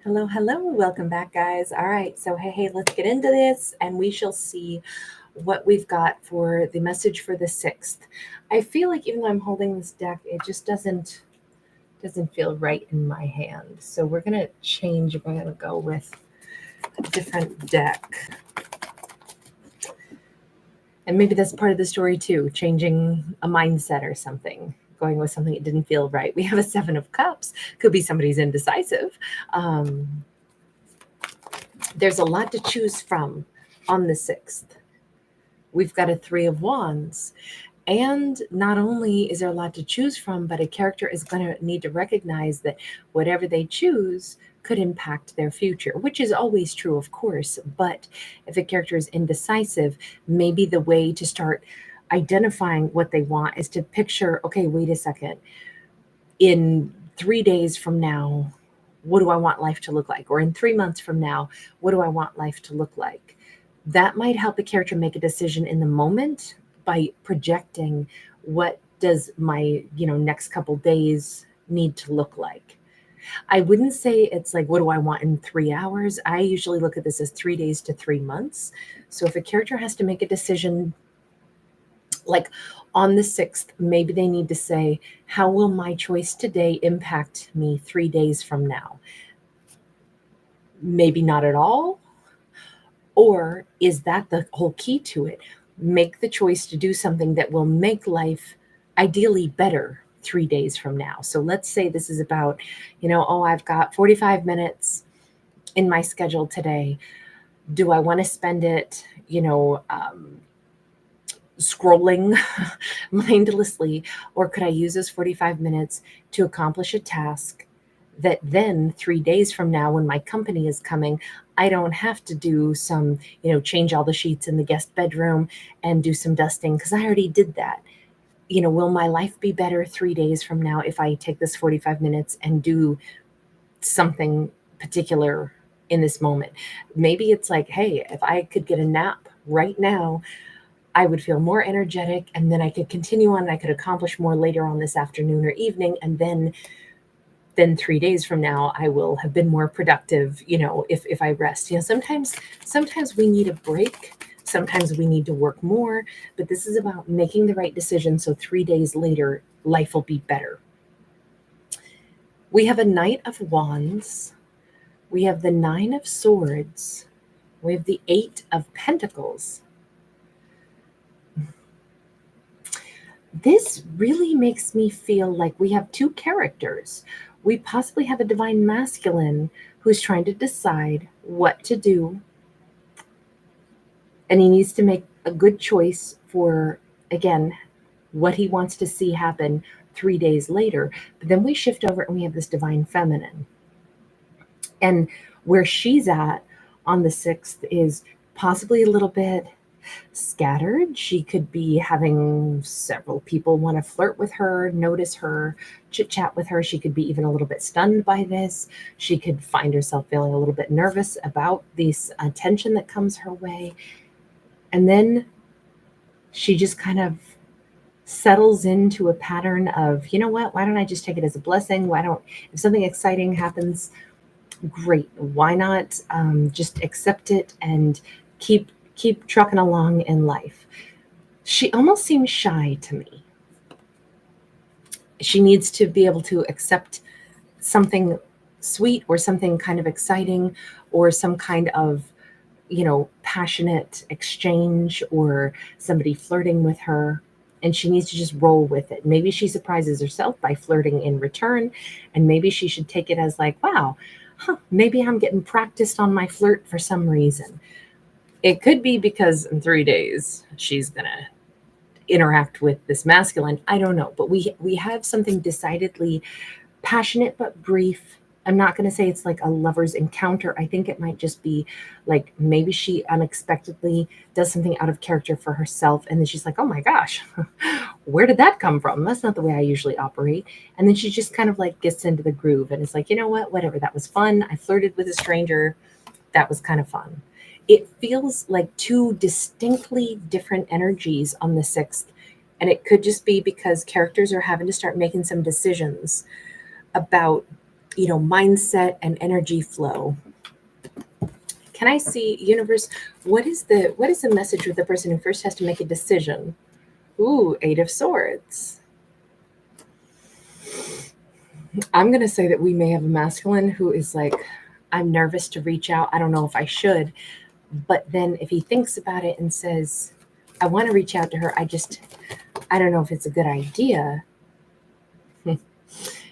Hello, hello. Welcome back, guys. All right. So, hey, let's get into this and we shall see what we've got for the message for the 6th. I feel like even though I'm holding this deck, it just doesn't feel right in my hand. So, we're going to change. We're going to go with a different deck. And maybe that's part of the story too, changing a mindset or something, going with something that didn't feel right. We have a 7 of Cups. Could be somebody's indecisive. Um, there's a lot to choose from on the 6th. We've got a 3 of Wands. And not only is there a lot to choose from, but a character is going to need to recognize that whatever they choose could impact their future, which is always true, of course. But if a character is indecisive, maybe the way to start identifying what they want is to picture, okay, wait a second. In 3 days from now, what do I want life to look like? Or in 3 months from now, what do I want life to look like? That might help a character make a decision in the moment by projecting what does my next couple days need to look like. I wouldn't say it's like what do I want in 3 hours. I usually look at this as 3 days to 3 months. So if a character has to make a decision like on the 6th, maybe they need to say, how will my choice today impact me 3 days from now? Maybe not at all. Or is that the whole key to it? Make the choice to do something that will make life ideally better 3 days from now. So let's say this is about, I've got 45 minutes in my schedule today. Do I want to spend it, scrolling mindlessly, or could I use those 45 minutes to accomplish a task that then 3 days from now, when my company is coming, I don't have to do some, change all the sheets in the guest bedroom and do some dusting because I already did that. Will my life be better 3 days from now if I take this 45 minutes and do something particular in this moment? Maybe it's like, hey, if I could get a nap right now, I would feel more energetic and then I could continue on and I could accomplish more later on this afternoon or evening. And then 3 days from now I will have been more productive, if I rest. Sometimes we need a break, sometimes we need to work more, but this is about making the right decision so 3 days later life will be better. We have a Knight of Wands, we have the 9 of Swords, we have the 8 of Pentacles. This really makes me feel like we have two characters. We possibly have a divine masculine who's trying to decide what to do, and he needs to make a good choice for, again, what he wants to see happen 3 days later. But then we shift over and we have this divine feminine. And where she's at on the 6th is possibly a little bit scattered. She could be having several people want to flirt with her, notice her, chit chat with her. She could be even a little bit stunned by this. She could find herself feeling a little bit nervous about this attention that comes her way. And then she just kind of settles into a pattern of, you know what, why don't I just take it as a blessing? If something exciting happens, great. Why not just accept it and keep trucking along in life? She almost seems shy to me. She needs to be able to accept something sweet or something kind of exciting or some kind of, passionate exchange or somebody flirting with her. And she needs to just roll with it. Maybe she surprises herself by flirting in return. And maybe she should take it as like, wow, maybe I'm getting practiced on my flirt for some reason. It could be because in 3 days she's going to interact with this masculine. I don't know. But we have something decidedly passionate but brief. I'm not going to say it's like a lover's encounter. I think it might just be like maybe she unexpectedly does something out of character for herself. And then she's like, oh my gosh, where did that come from? That's not the way I usually operate. And then she just kind of like gets into the groove and it's like, you know what, whatever, that was fun. I flirted with a stranger. That was kind of fun. It feels like two distinctly different energies on the 6th. And it could just be because characters are having to start making some decisions about mindset and energy flow. Can I see, universe, what is the message with the person who first has to make a decision? Ooh, 8 of Swords. I'm going to say that we may have a masculine who is like, I'm nervous to reach out. I don't know if I should. But then if he thinks about it and says, I want to reach out to her, I don't know if it's a good idea.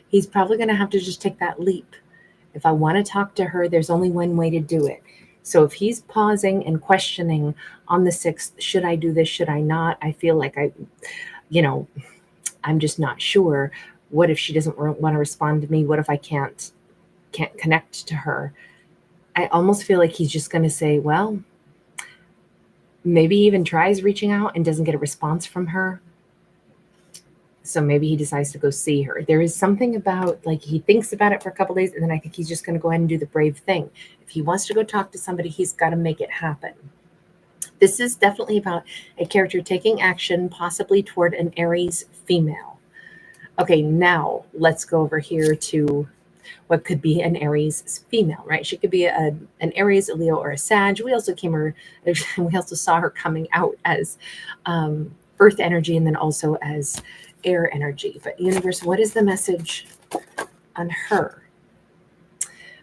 He's probably going to have to just take that leap. If I want to talk to her, there's only one way to do it. So if he's pausing and questioning on the 6th, should I do this? Should I not? I feel like I'm just not sure. What if she doesn't want to respond to me? What if I can't connect to her? I almost feel like he's just going to say, well, maybe even tries reaching out and doesn't get a response from her. So maybe he decides to go see her. There is something about, like, he thinks about it for a couple days, and then I think he's just going to go ahead and do the brave thing. If he wants to go talk to somebody, he's got to make it happen. This is definitely about a character taking action, possibly toward an Aries female. Okay, now let's go over here to what could be an Aries female, right? She could be an Aries, a Leo, or a Sag. We also saw her coming out as Earth energy, and then also as air energy. But universe, what is the message on her?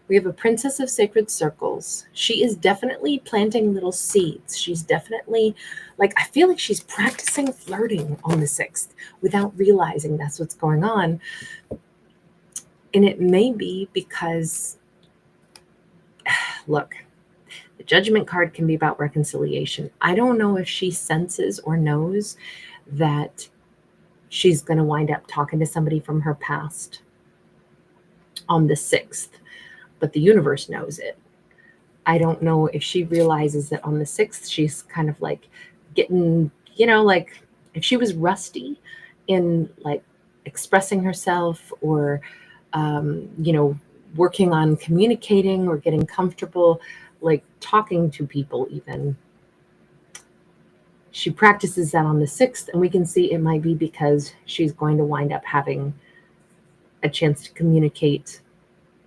We have a Princess of Sacred Circles. She is definitely planting little seeds. She's definitely, like, I feel like she's practicing flirting on the 6th without realizing that's what's going on. And it may be because, look, the Judgment card can be about reconciliation. I don't know if she senses or knows that she's going to wind up talking to somebody from her past on the 6th, but the universe knows it. I don't know if she realizes that on the 6th, she's kind of like getting, like if she was rusty in like expressing herself or, working on communicating or getting comfortable, like talking to people even. She practices that on the 6th, and we can see it might be because she's going to wind up having a chance to communicate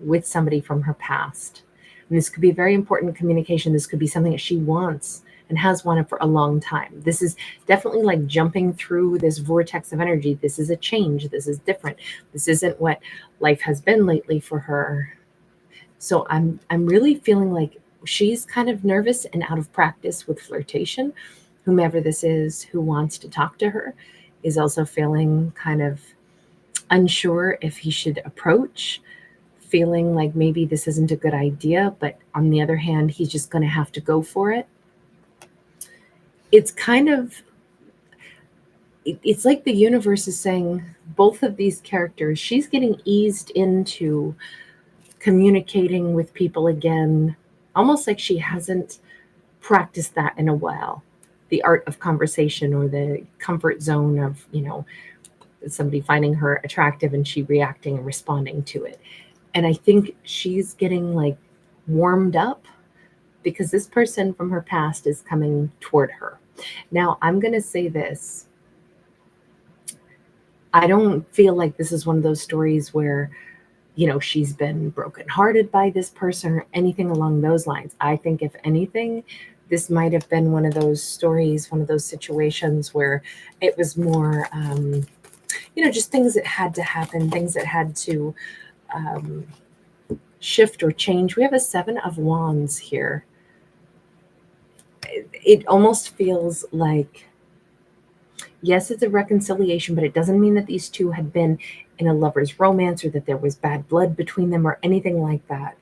with somebody from her past. And this could be very important communication. This could be something that she wants and has wanted for a long time. This is definitely like jumping through this vortex of energy. This is a change. This is different. This isn't what life has been lately for her. So I'm really feeling like she's kind of nervous and out of practice with flirtation. Whomever this is who wants to talk to her is also feeling kind of unsure if he should approach, feeling like maybe this isn't a good idea, but on the other hand, he's just going to have to go for it. It's like the universe is saying, both of these characters, she's getting eased into communicating with people again, almost like she hasn't practiced that in a while. The art of conversation, or the comfort zone of, somebody finding her attractive and she reacting and responding to it. And I think she's getting like warmed up because this person from her past is coming toward her. Now, I'm going to say this. I don't feel like this is one of those stories where, she's been brokenhearted by this person or anything along those lines. I think if anything, this might have been one of those stories, one of those situations where it was more, just things that had to happen, things that had to shift or change. We have a 7 of Wands here. It almost feels like, yes, it's a reconciliation, but it doesn't mean that these two had been in a lover's romance or that there was bad blood between them or anything like that.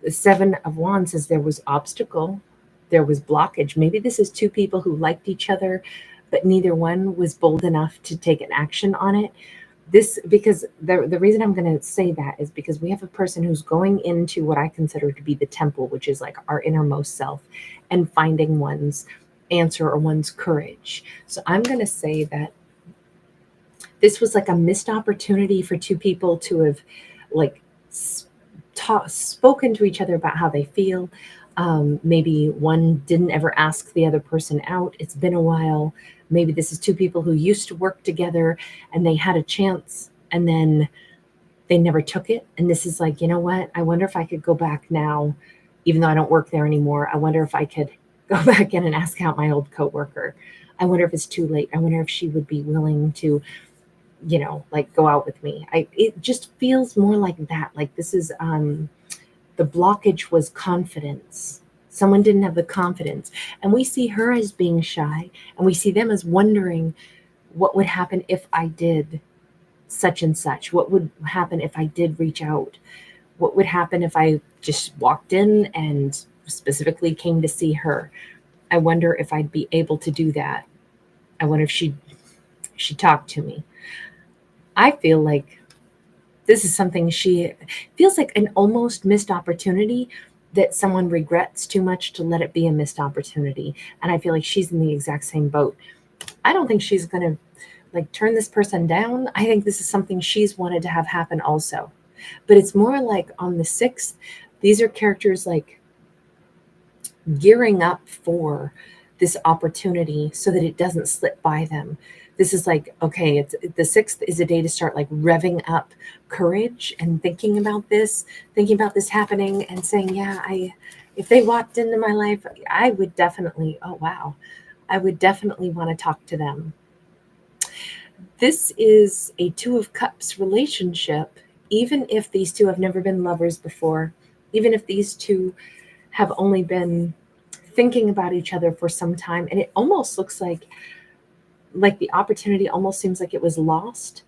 The 7 of Wands says there was obstacle, there was blockage. Maybe this is two people who liked each other, but neither one was bold enough to take an action on it. Because the reason I'm going to say that is because we have a person who's going into what I consider to be the temple, which is like our innermost self, and finding one's answer or one's courage. So I'm going to say that this was like a missed opportunity for two people to have like spoken to each other about how they feel. Maybe one didn't ever ask the other person out. It's been a while. Maybe this is two people who used to work together and they had a chance and then they never took it. And this is like, you know what? I wonder if I could go back now, even though I don't work there anymore. I wonder if I could go back in and ask out my old coworker. I wonder if it's too late. I wonder if she would be willing to, like go out with me. It just feels more like that. Like this is the blockage was confidence. Someone didn't have the confidence. And we see her as being shy, and we see them as wondering what would happen if I did such and such. What would happen if I did reach out? What would happen if I just walked in and specifically came to see her? I wonder if I'd be able to do that. I wonder if she talked to me. I feel like this is something she feels like an almost missed opportunity that someone regrets too much to let it be a missed opportunity. And I feel like she's in the exact same boat. I don't think she's going to like turn this person down. I think this is something she's wanted to have happen also. But it's more like on the 6th, these are characters like gearing up for this opportunity so that it doesn't slip by them. This is like, okay, it's the 6th is a day to start like revving up courage and thinking about this happening and saying, yeah, if they walked into my life, I would definitely, oh wow, I would definitely want to talk to them. This is a 2 of Cups relationship, even if these two have never been lovers before, even if these two have only been thinking about each other for some time. And it almost looks like the opportunity almost seems like it was lost,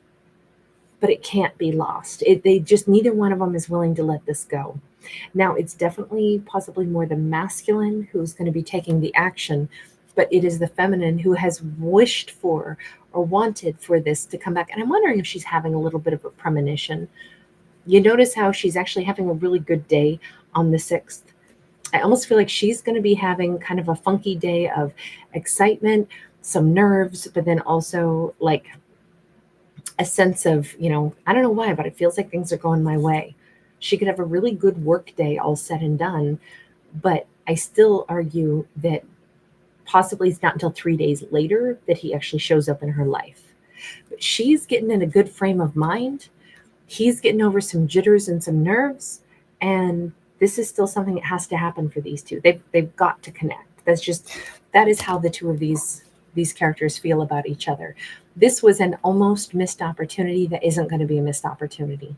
but it can't be lost. They just, neither one of them is willing to let this go. Now, it's definitely possibly more the masculine who's going to be taking the action, but it is the feminine who has wished for or wanted for this to come back. And I'm wondering if she's having a little bit of a premonition. You notice how she's actually having a really good day on the 6th. I almost feel like she's going to be having kind of a funky day of excitement, some nerves, but then also like a sense of, I don't know why, but it feels like things are going my way. She could have a really good work day all said and done, but I still argue that possibly it's not until 3 days later that he actually shows up in her life. But she's getting in a good frame of mind. He's getting over some jitters and some nerves, and this is still something that has to happen for these two. They've got to connect. That is how the two of these characters feel about each other. This was an almost missed opportunity that isn't going to be a missed opportunity.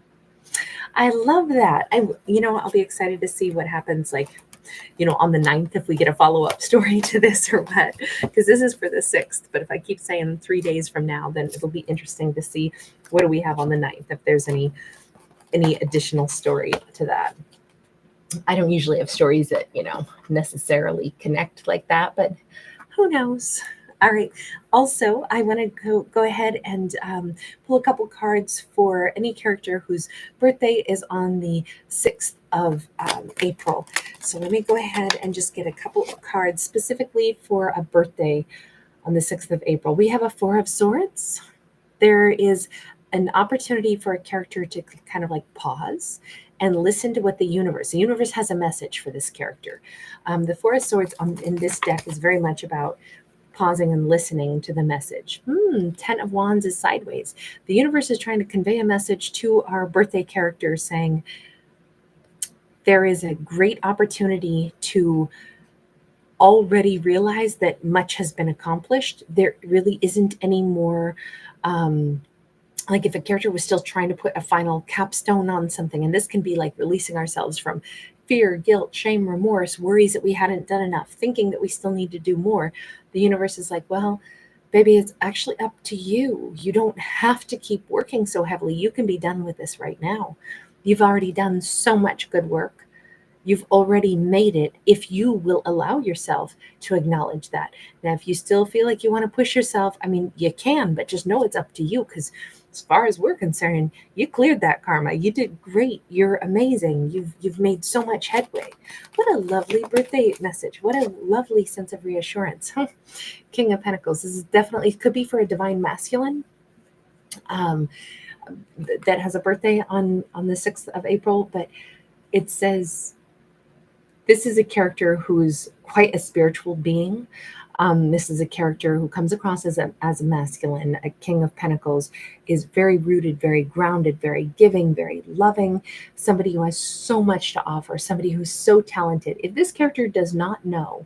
I love that. I'll be excited to see what happens on the 9th, if we get a follow-up story to this or what, because this is for the 6th. But if I keep saying 3 days from now, then it'll be interesting to see what do we have on the 9th, if there's any additional story to that. I don't usually have stories that, necessarily connect like that, but who knows? All right. Also, I want to go ahead and pull a couple cards for any character whose birthday is on the 6th of April. So let me go ahead and just get a couple of cards specifically for a birthday on the 6th of April. We have a 4 of Swords. There is an opportunity for a character to kind of like pause and listen to what the universe has a message for this character. The 4 of Swords in this deck is very much about pausing and listening to the message. 10 of Wands is sideways. The universe is trying to convey a message to our birthday character saying there is a great opportunity to already realize that much has been accomplished. There really isn't any more like if a character was still trying to put a final capstone on something, and this can be like releasing ourselves from fear, guilt, shame, remorse, worries that we hadn't done enough, thinking that we still need to do more. The universe is like, well, baby, it's actually up to you. You don't have to keep working so heavily. You can be done with this right now. You've already done so much good work. You've already made it if you will allow yourself to acknowledge that. Now, if you still feel like you want to push yourself, I mean, you can, but just know it's up to you, because as far as we're concerned, you cleared that karma. You did great. You're amazing. You've made so much headway. What a lovely birthday message. What a lovely sense of reassurance. King of Pentacles. This is definitely, could be for a divine masculine that has a birthday on the 6th of April, but it says this is a character who's quite a spiritual being. This is a character who comes across as a masculine, a king of pentacles, is very rooted, very grounded, very giving, very loving, somebody who has so much to offer, somebody who's so talented. If this character does not know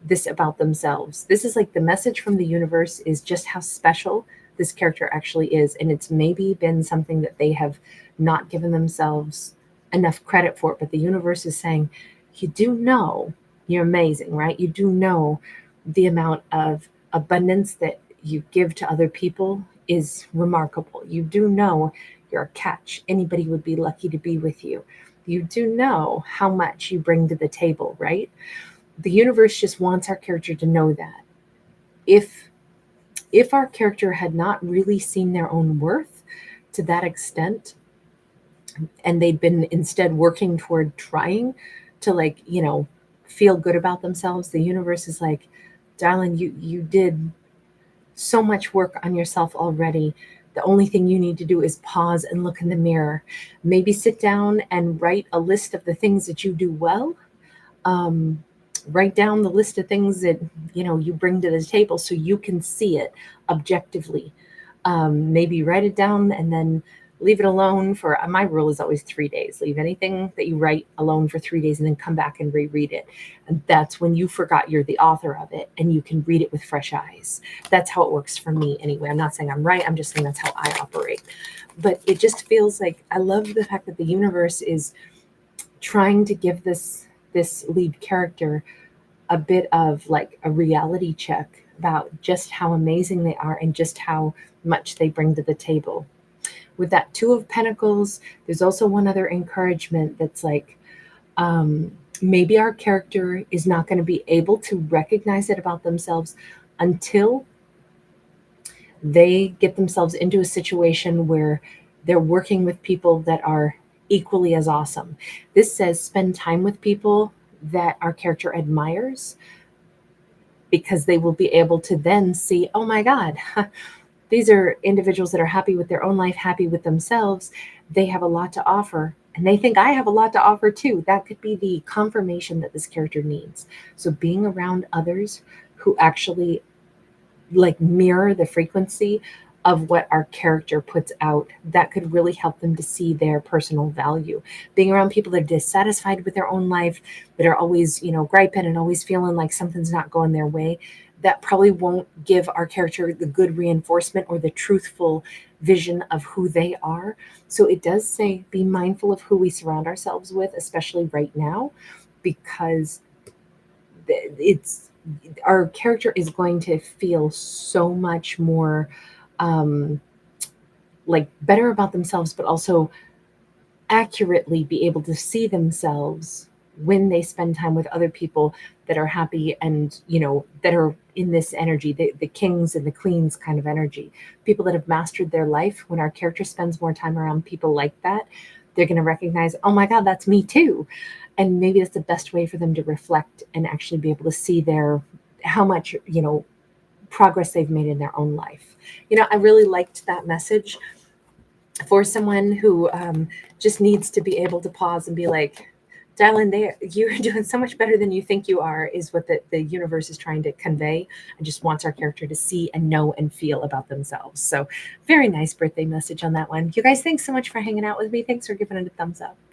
this about themselves, this is like the message from the universe is just how special this character actually is. And it's maybe been something that they have not given themselves enough credit for. But the universe is saying, you do know you're amazing, right? You do know the amount of abundance that you give to other people is remarkable. You do know you're a catch. Anybody would be lucky to be with you. You do know how much you bring to the table, right? The universe just wants our character to know that. If our character had not really seen their own worth to that extent, and they'd been instead working toward trying to, like, feel good about themselves, the universe is like, darling, you did so much work on yourself already. The only thing you need to do is pause and look in the mirror. Maybe sit down and write a list of the things that you do well. Write down the list of things that you bring to the table so you can see it objectively. Maybe write it down and then leave it alone for, my rule is always 3 days. Leave anything that you write alone for 3 days and then come back and reread it. And that's when you forgot you're the author of it and you can read it with fresh eyes. That's how it works for me anyway. I'm not saying I'm right. I'm just saying that's how I operate. But it just feels like, I love the fact that the universe is trying to give this lead character a bit of like a reality check about just how amazing they are and just how much they bring to the table. With that Two of Pentacles, there's also one other encouragement that's like, maybe our character is not going to be able to recognize it about themselves until they get themselves into a situation where they're working with people that are equally as awesome. This says spend time with people that our character admires, because they will be able to then see, oh my God, these are individuals that are happy with their own life, happy with themselves. They have a lot to offer, and they think I have a lot to offer too. That could be the confirmation that this character needs. So being around others who actually like mirror the frequency of what our character puts out, that could really help them to see their personal value. Being around people that are dissatisfied with their own life, that are always, griping and always feeling like something's not going their way, that probably won't give our character the good reinforcement or the truthful vision of who they are. So it does say be mindful of who we surround ourselves with, especially right now, because it's our character is going to feel so much more like better about themselves, but also accurately be able to see themselves when they spend time with other people that are happy and that are in this energy, the kings and the queens kind of energy, people that have mastered their life. When our character spends more time around people like that, they're going to recognize, oh my God, that's me too. And maybe that's the best way for them to reflect and actually be able to see how much progress they've made in their own life. I really liked that message for someone who just needs to be able to pause and be like, darling, you're doing so much better than you think you are, is what the universe is trying to convey, and just wants our character to see and know and feel about themselves. So very nice birthday message on that one. You guys, thanks so much for hanging out with me. Thanks for giving it a thumbs up. Bye.